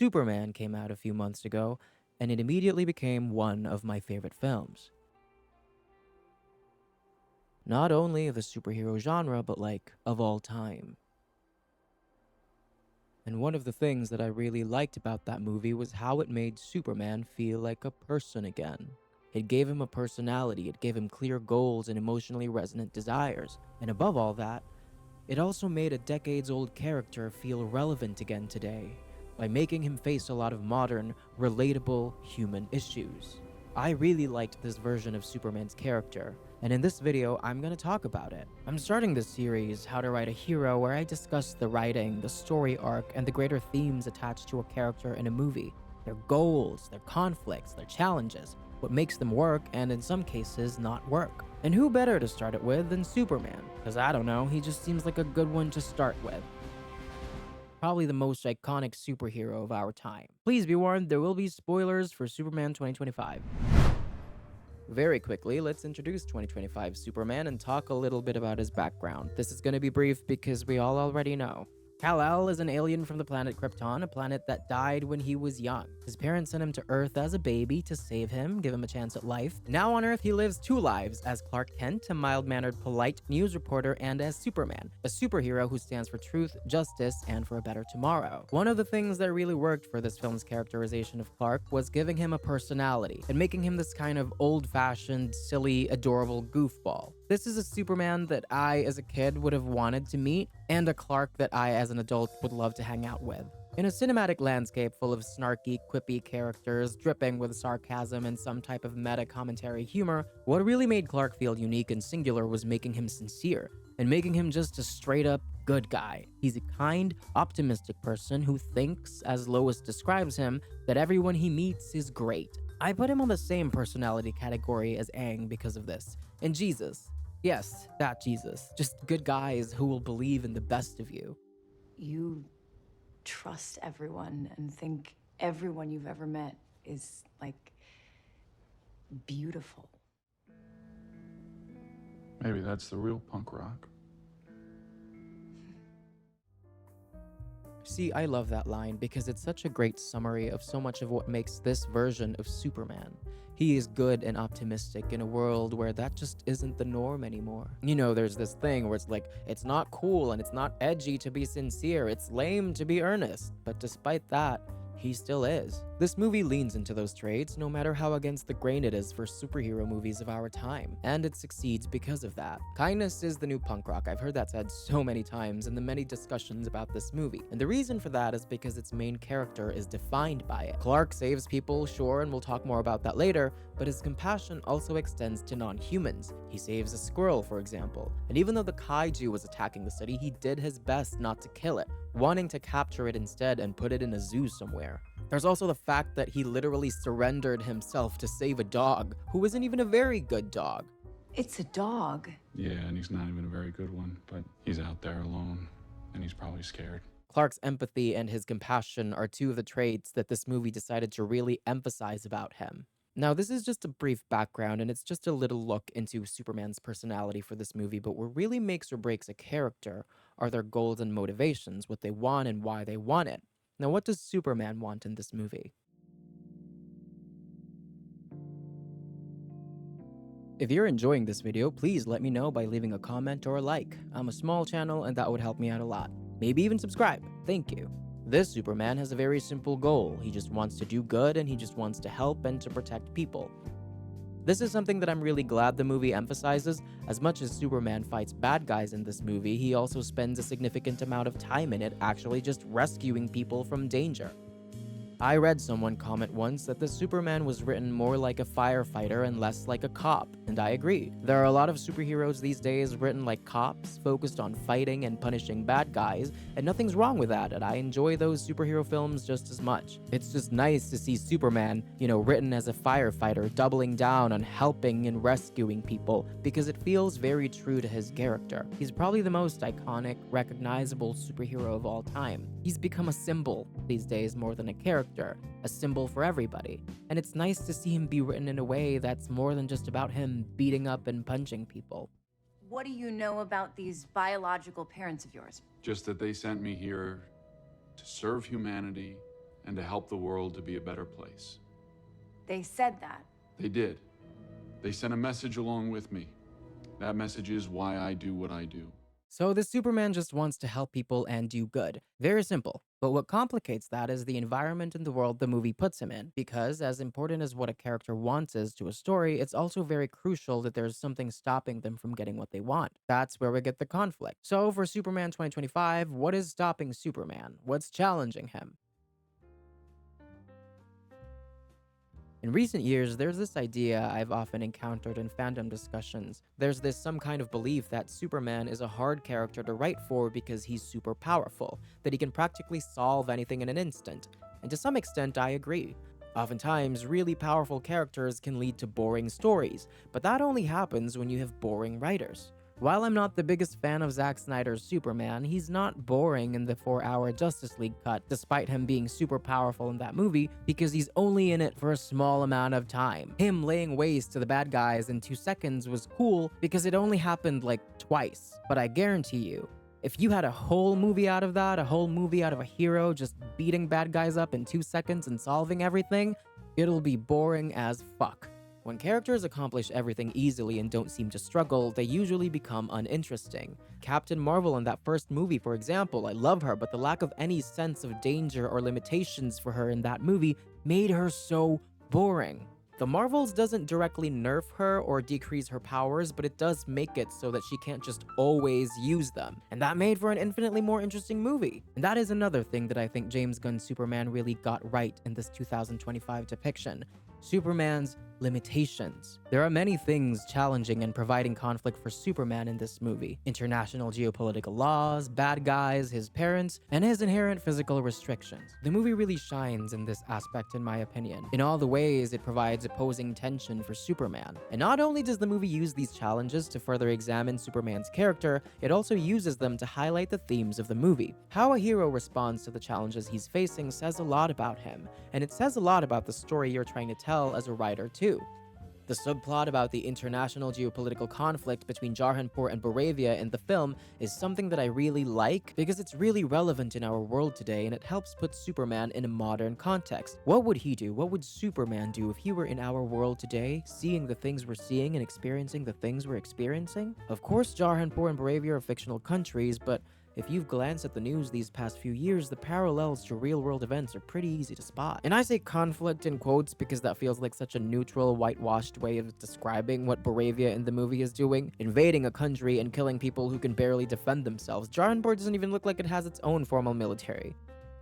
Superman came out a few months ago, and it immediately became one of my favorite films. Not only of the superhero genre, but of all time. And one of the things that I really liked about that movie was how it made Superman feel like a person again. It gave him a personality, it gave him clear goals and emotionally resonant desires. And above all that, it also made a decades-old character feel relevant again today, by making him face a lot of modern, relatable human issues. I really liked this version of Superman's character, and in this video, I'm gonna talk about it. I'm starting this series, How to Write a Hero, where I discuss the writing, the story arc, and the greater themes attached to a character in a movie. Their goals, their conflicts, their challenges, what makes them work, and in some cases, not work. And who better to start it with than Superman? Because I don't know, he just seems like a good one to start with. Probably the most iconic superhero of our time. Please be warned, there will be spoilers for Superman 2025. Very quickly, let's introduce 2025 Superman and talk a little bit about his background. This is going to be brief because we all already know. Kal-El is an alien from the planet Krypton, a planet that died when he was young. His parents sent him to Earth as a baby to save him, give him a chance at life. Now on Earth, he lives two lives, as Clark Kent, a mild-mannered, polite news reporter, and as Superman, a superhero who stands for truth, justice, and for a better tomorrow. One of the things that really worked for this film's characterization of Clark was giving him a personality, and making him this kind of old-fashioned, silly, adorable goofball. This is a Superman that I, as a kid, would have wanted to meet, and a Clark that I, as an adult, would love to hang out with. In a cinematic landscape full of snarky, quippy characters, dripping with sarcasm and some type of meta-commentary humor, what really made Clark feel unique and singular was making him sincere, and making him just a straight-up good guy. He's a kind, optimistic person who thinks, as Lois describes him, that everyone he meets is great. I put him on the same personality category as Aang because of this. And Jesus. Yes, that Jesus. Just good guys who will believe in the best of you. You trust everyone and think everyone you've ever met is, like, beautiful. Maybe that's the real punk rock. See, I love that line because it's such a great summary of so much of what makes this version of Superman. He is good and optimistic in a world where that just isn't the norm anymore. You know, there's this thing where it's like, it's not cool and it's not edgy to be sincere, it's lame to be earnest. But despite that, he still is. This movie leans into those traits, no matter how against the grain it is for superhero movies of our time, and it succeeds because of that. Kindness is the new punk rock. I've heard that said so many times in the many discussions about this movie, and the reason for that is because its main character is defined by it. Clark saves people, sure, and we'll talk more about that later, but his compassion also extends to non-humans. He saves a squirrel, for example, and even though the kaiju was attacking the city, he did his best not to kill it, wanting to capture it instead and put it in a zoo somewhere. There's also the fact that he literally surrendered himself to save a dog, who isn't even a very good dog. It's a dog. Yeah, and he's not even a very good one, but he's out there alone, and he's probably scared. Clark's empathy and his compassion are two of the traits that this movie decided to really emphasize about him. Now, this is just a brief background, and it's just a little look into Superman's personality for this movie, but what really makes or breaks a character are their goals and motivations, what they want and why they want it. Now, what does Superman want in this movie? If you're enjoying this video, please let me know by leaving a comment or a like. I'm a small channel and that would help me out a lot. Maybe even subscribe. Thank you. This Superman has a very simple goal. He just wants to do good and he just wants to help and to protect people. This is something that I'm really glad the movie emphasizes. As much as Superman fights bad guys in this movie, he also spends a significant amount of time in it actually just rescuing people from danger. I read someone comment once that the Superman was written more like a firefighter and less like a cop, and I agree. There are a lot of superheroes these days written like cops, focused on fighting and punishing bad guys, and nothing's wrong with that, and I enjoy those superhero films just as much. It's just nice to see Superman, written as a firefighter, doubling down on helping and rescuing people, because it feels very true to his character. He's probably the most iconic, recognizable superhero of all time. He's become a symbol these days more than a character, a symbol for everybody. And it's nice to see him be written in a way that's more than just about him beating up and punching people. What do you know about these biological parents of yours? Just that they sent me here to serve humanity and to help the world to be a better place. They said that. They did. They sent a message along with me. That message is why I do what I do. So this Superman just wants to help people and do good. Very simple. But what complicates that is the environment and the world the movie puts him in. Because as important as what a character wants is to a story, it's also very crucial that there's something stopping them from getting what they want. That's where we get the conflict. So for Superman 2025, what is stopping Superman? What's challenging him? In recent years, there's this idea I've often encountered in fandom discussions. There's this some kind of belief that Superman is a hard character to write for because he's super powerful, that he can practically solve anything in an instant. And to some extent, I agree. Oftentimes, really powerful characters can lead to boring stories, but that only happens when you have boring writers. While I'm not the biggest fan of Zack Snyder's Superman, he's not boring in the 4-hour Justice League cut, despite him being super powerful in that movie, because he's only in it for a small amount of time. Him laying waste to the bad guys in 2 seconds was cool because it only happened like twice. But I guarantee you, if you had a whole movie out of that, a whole movie out of a hero just beating bad guys up in 2 seconds and solving everything, it'll be boring as fuck. When characters accomplish everything easily and don't seem to struggle, they usually become uninteresting. Captain Marvel in that first movie, for example, I love her, but the lack of any sense of danger or limitations for her in that movie made her so boring. The Marvels doesn't directly nerf her or decrease her powers, but it does make it so that she can't just always use them. And that made for an infinitely more interesting movie. And that is another thing that I think James Gunn's Superman really got right in this 2025 depiction. Superman's limitations. There are many things challenging and providing conflict for Superman in this movie. International geopolitical laws, bad guys, his parents, and his inherent physical restrictions. The movie really shines in this aspect in my opinion. In all the ways it provides opposing tension for Superman. And not only does the movie use these challenges to further examine Superman's character, it also uses them to highlight the themes of the movie. How a hero responds to the challenges he's facing says a lot about him, and it says a lot about the story you're trying to tell as a writer too. The subplot about the international geopolitical conflict between Jarhanpur and Boravia in the film is something that I really like because it's really relevant in our world today and it helps put Superman in a modern context. What would he do? What would Superman do if he were in our world today, seeing the things we're seeing and experiencing the things we're experiencing? Of course, Jarhanpur and Boravia are fictional countries, but if you've glanced at the news these past few years, the parallels to real-world events are pretty easy to spot. And I say conflict in quotes because that feels like such a neutral, whitewashed way of describing what Boravia in the movie is doing. Invading a country and killing people who can barely defend themselves. Jarhanpur doesn't even look like it has its own formal military.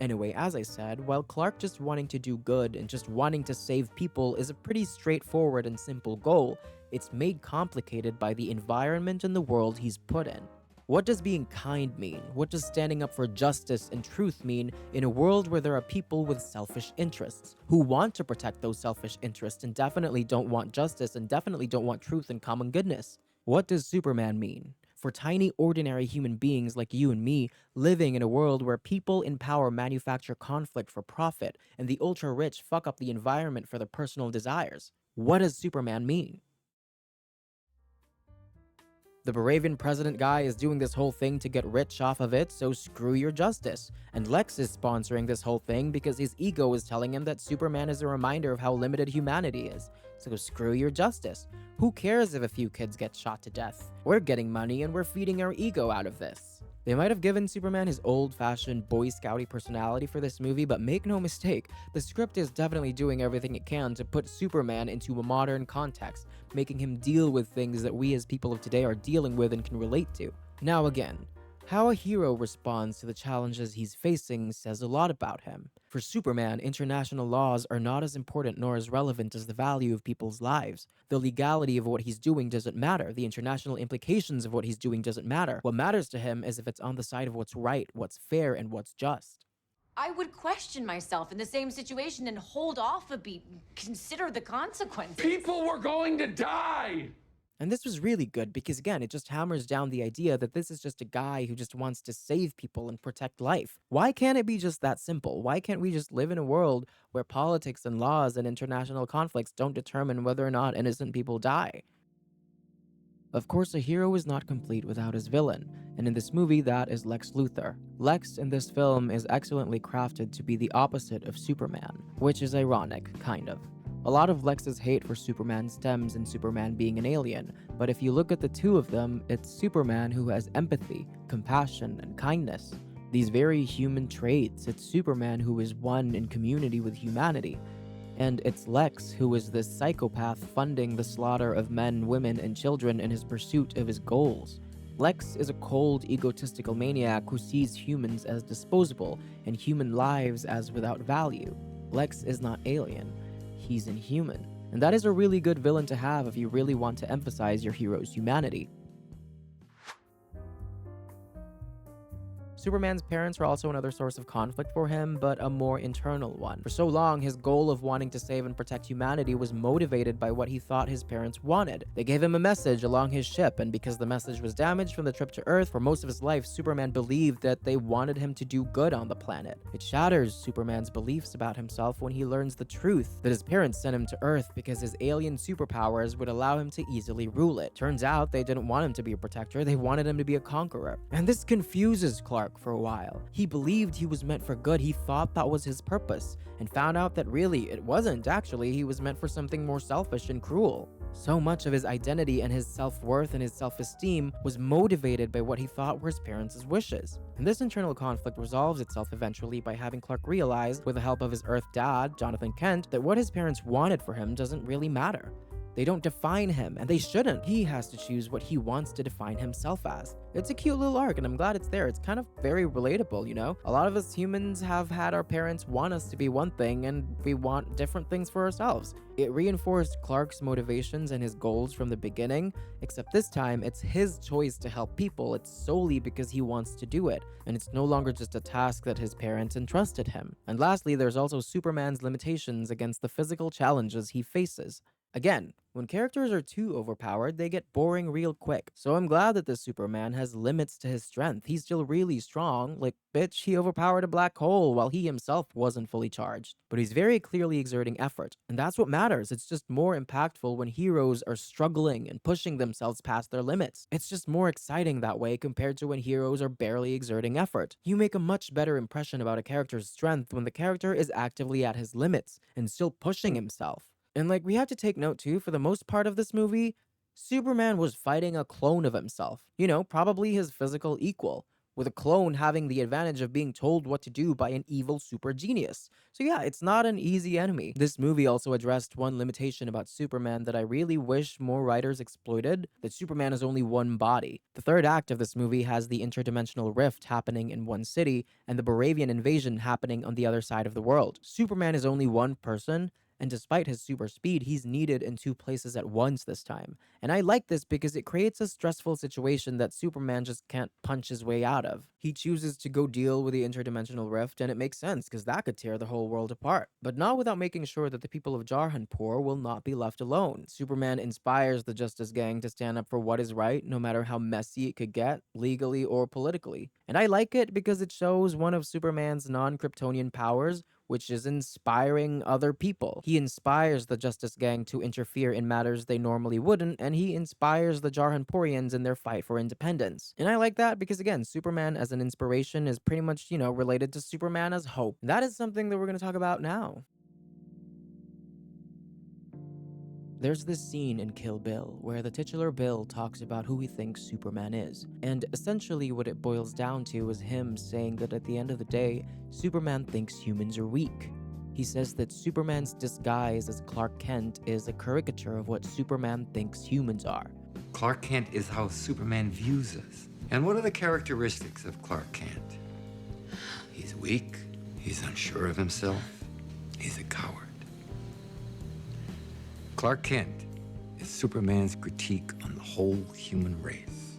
Anyway, as I said, while Clark just wanting to do good and just wanting to save people is a pretty straightforward and simple goal, it's made complicated by the environment and the world he's put in. What does being kind mean? What does standing up for justice and truth mean in a world where there are people with selfish interests, who want to protect those selfish interests and definitely don't want justice and definitely don't want truth and common goodness? What does Superman mean? For tiny, ordinary human beings like you and me, living in a world where people in power manufacture conflict for profit and the ultra-rich fuck up the environment for their personal desires. What does Superman mean? The Boravian president guy is doing this whole thing to get rich off of it, so screw your justice. And Lex is sponsoring this whole thing because his ego is telling him that Superman is a reminder of how limited humanity is. So screw your justice. Who cares if a few kids get shot to death? We're getting money and we're feeding our ego out of this. They might have given Superman his old-fashioned Boy Scouty personality for this movie, but make no mistake, the script is definitely doing everything it can to put Superman into a modern context, making him deal with things that we as people of today are dealing with and can relate to. Now again, how a hero responds to the challenges he's facing says a lot about him. For Superman, international laws are not as important nor as relevant as the value of people's lives. The legality of what he's doing doesn't matter. The international implications of what he's doing doesn't matter. What matters to him is if it's on the side of what's right, what's fair, and what's just. I would question myself in the same situation and hold off a beat and consider the consequences. People were going to die! And this was really good because, again, it just hammers down the idea that this is just a guy who just wants to save people and protect life. Why can't it be just that simple? Why can't we just live in a world where politics and laws and international conflicts don't determine whether or not innocent people die? Of course, a hero is not complete without his villain, and in this movie, that is Lex Luthor. Lex in this film is excellently crafted to be the opposite of Superman, which is ironic, kind of. A lot of Lex's hate for Superman stems in Superman being an alien, but if you look at the two of them, it's Superman who has empathy, compassion, and kindness. These very human traits. It's Superman who is one in community with humanity. And it's Lex who is this psychopath funding the slaughter of men, women, and children in his pursuit of his goals. Lex is a cold, egotistical maniac who sees humans as disposable and human lives as without value. Lex is not alien, he's inhuman. And that is a really good villain to have if you really want to emphasize your hero's humanity. Superman's parents were also another source of conflict for him, but a more internal one. For so long, his goal of wanting to save and protect humanity was motivated by what he thought his parents wanted. They gave him a message along his ship, and because the message was damaged from the trip to Earth, for most of his life, Superman believed that they wanted him to do good on the planet. It shatters Superman's beliefs about himself when he learns the truth, that his parents sent him to Earth because his alien superpowers would allow him to easily rule it. Turns out they didn't want him to be a protector, they wanted him to be a conqueror. And this confuses Clark for a while. He believed he was meant for good, he thought that was his purpose, and found out that really it wasn't. Actually, he was meant for something more selfish and cruel. So much of his identity and his self-worth and his self-esteem was motivated by what he thought were his parents' wishes. And this internal conflict resolves itself eventually by having Clark realize, with the help of his Earth dad, Jonathan Kent, that what his parents wanted for him doesn't really matter. They don't define him, and they shouldn't. He has to choose what he wants to define himself as. It's a cute little arc, and I'm glad it's there. It's kind of very relatable, you know? A lot of us humans have had our parents want us to be one thing, and we want different things for ourselves. It reinforced Clark's motivations and his goals from the beginning, except this time, it's his choice to help people. It's solely because he wants to do it, and it's no longer just a task that his parents entrusted him. And lastly, there's also Superman's limitations against the physical challenges he faces. Again, when characters are too overpowered, they get boring real quick. So I'm glad that this Superman has limits to his strength. He's still really strong. Like, bitch, he overpowered a black hole while he himself wasn't fully charged. But he's very clearly exerting effort. And that's what matters. It's just more impactful when heroes are struggling and pushing themselves past their limits. It's just more exciting that way compared to when heroes are barely exerting effort. You make a much better impression about a character's strength when the character is actively at his limits and still pushing himself. And like, we have to take note too, for the most part of this movie, Superman was fighting a clone of himself. You know, probably his physical equal, with a clone having the advantage of being told what to do by an evil super genius. So yeah, it's not an easy enemy. This movie also addressed one limitation about Superman that I really wish more writers exploited, that Superman is only one body. The third act of this movie has the interdimensional rift happening in one city, and the Boravian invasion happening on the other side of the world. Superman is only one person, and despite his super speed, he's needed in two places at once this time. And I like this because it creates a stressful situation that Superman just can't punch his way out of. He chooses to go deal with the interdimensional rift, and it makes sense because that could tear the whole world apart. But not without making sure that the people of Jarhanpur will not be left alone. Superman inspires the Justice Gang to stand up for what is right, no matter how messy it could get, legally or politically. And I like it because it shows one of Superman's non-Kryptonian powers, which is inspiring other people. He inspires the Justice Gang to interfere in matters they normally wouldn't, and he inspires the Jarhanpurians in their fight for independence. And I like that because, again, Superman as an inspiration is pretty much, you know, related to Superman as hope. That is something that we're going to talk about now. There's this scene in Kill Bill where the titular Bill talks about who he thinks Superman is, and essentially what it boils down to is him saying that at the end of the day, Superman thinks humans are weak. He says that Superman's disguise as Clark Kent is a caricature of what Superman thinks humans are. Clark Kent is how Superman views us. And what are the characteristics of Clark Kent? He's weak, he's unsure of himself, he's a coward. Clark Kent is Superman's critique on the whole human race.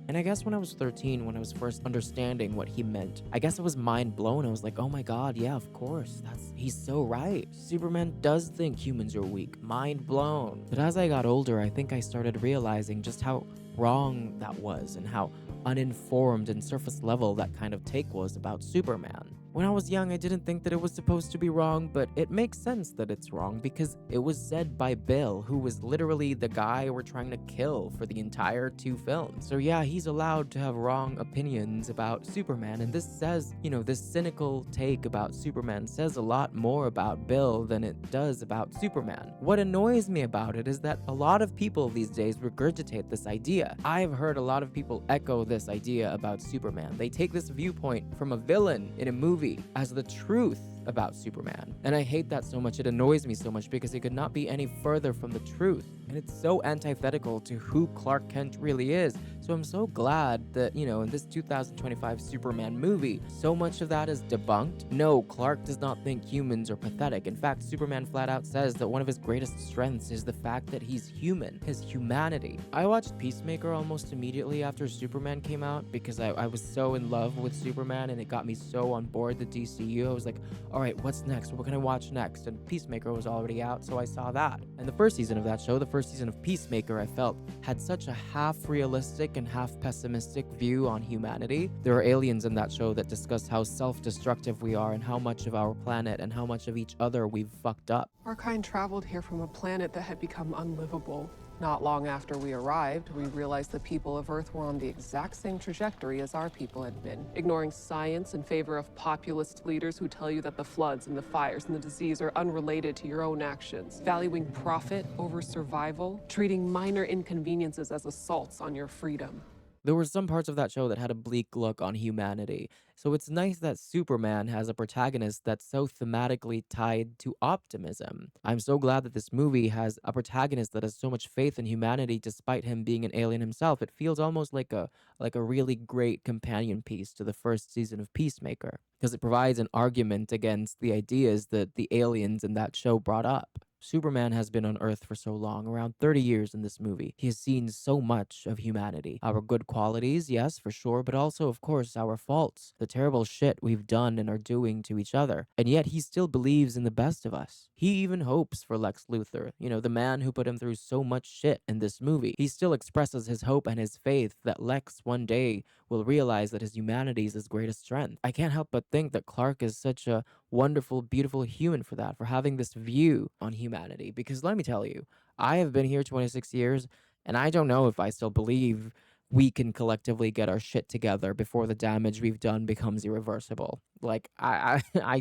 And I guess when I was 13, when I was first understanding what he meant, I guess I was mind blown. I was like, oh my god, yeah, of course, he's so right. Superman does think humans are weak. Mind blown. But as I got older, I think I started realizing just how wrong that was and how uninformed and surface level that kind of take was about Superman. When I was young, I didn't think that it was supposed to be wrong, but it makes sense that it's wrong because it was said by Bill, who was literally the guy we're trying to kill for the entire two films. So yeah, he's allowed to have wrong opinions about Superman, and this says, this cynical take about Superman says a lot more about Bill than it does about Superman. What annoys me about it is that a lot of people these days regurgitate this idea. I've heard a lot of people echo this idea about Superman. They take this viewpoint from a villain in a movie as the truth about Superman. And I hate that so much. It annoys me so much because it could not be any further from the truth. And it's so antithetical to who Clark Kent really is. So I'm so glad that, in this 2025 Superman movie, so much of that is debunked. No, Clark does not think humans are pathetic. In fact, Superman flat out says that one of his greatest strengths is the fact that he's human, his humanity. I watched Peacemaker almost immediately after Superman came out because I was so in love with Superman and it got me so on board the DCU. I was like, all right, what's next? What can I watch next? And Peacemaker was already out, so I saw that. And the first season of that show, the first season of Peacemaker, I felt had such a half realistic and half pessimistic view on humanity. There are aliens in that show that discuss how self-destructive we are and how much of our planet and how much of each other we've fucked up. Our kind traveled here from a planet that had become unlivable. Not long after we arrived, we realized the people of Earth were on the exact same trajectory as our people had been, ignoring science in favor of populist leaders who tell you that the floods and the fires and the disease are unrelated to your own actions, valuing profit over survival, treating minor inconveniences as assaults on your freedom. There were some parts of that show that had a bleak look on humanity, so it's nice that Superman has a protagonist that's so thematically tied to optimism. I'm so glad that this movie has a protagonist that has so much faith in humanity despite him being an alien himself. It feels almost like a really great companion piece to the first season of Peacemaker, because it provides an argument against the ideas that the aliens in that show brought up. Superman has been on Earth for so long, around 30 years in this movie. He has seen so much of humanity. Our good qualities, yes, for sure, but also, of course, our faults, the terrible shit we've done and are doing to each other. And yet he still believes in the best of us. He even hopes for Lex Luthor, the man who put him through so much shit in this movie. He still expresses his hope and his faith that Lex one day will realize that his humanity is his greatest strength. I can't help but think that Clark is such a wonderful, beautiful human for that, for having this view on humanity. Because let me tell you, I have been here 26 years, and I don't know if I still believe we can collectively get our shit together before the damage we've done becomes irreversible. Like, I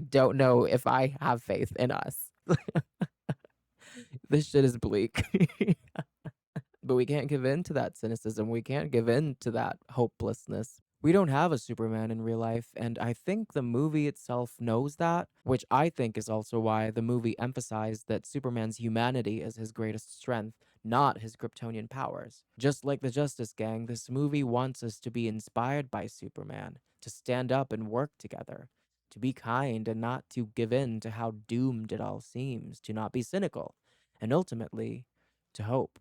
don't know if I have faith in us. This shit is bleak. But we can't give in to that cynicism. We can't give in to that hopelessness. We don't have a Superman in real life, and I think the movie itself knows that, which I think is also why the movie emphasized that Superman's humanity is his greatest strength, not his Kryptonian powers. Just like the Justice Gang, this movie wants us to be inspired by Superman, to stand up and work together, to be kind and not to give in to how doomed it all seems, to not be cynical, and ultimately, to hope.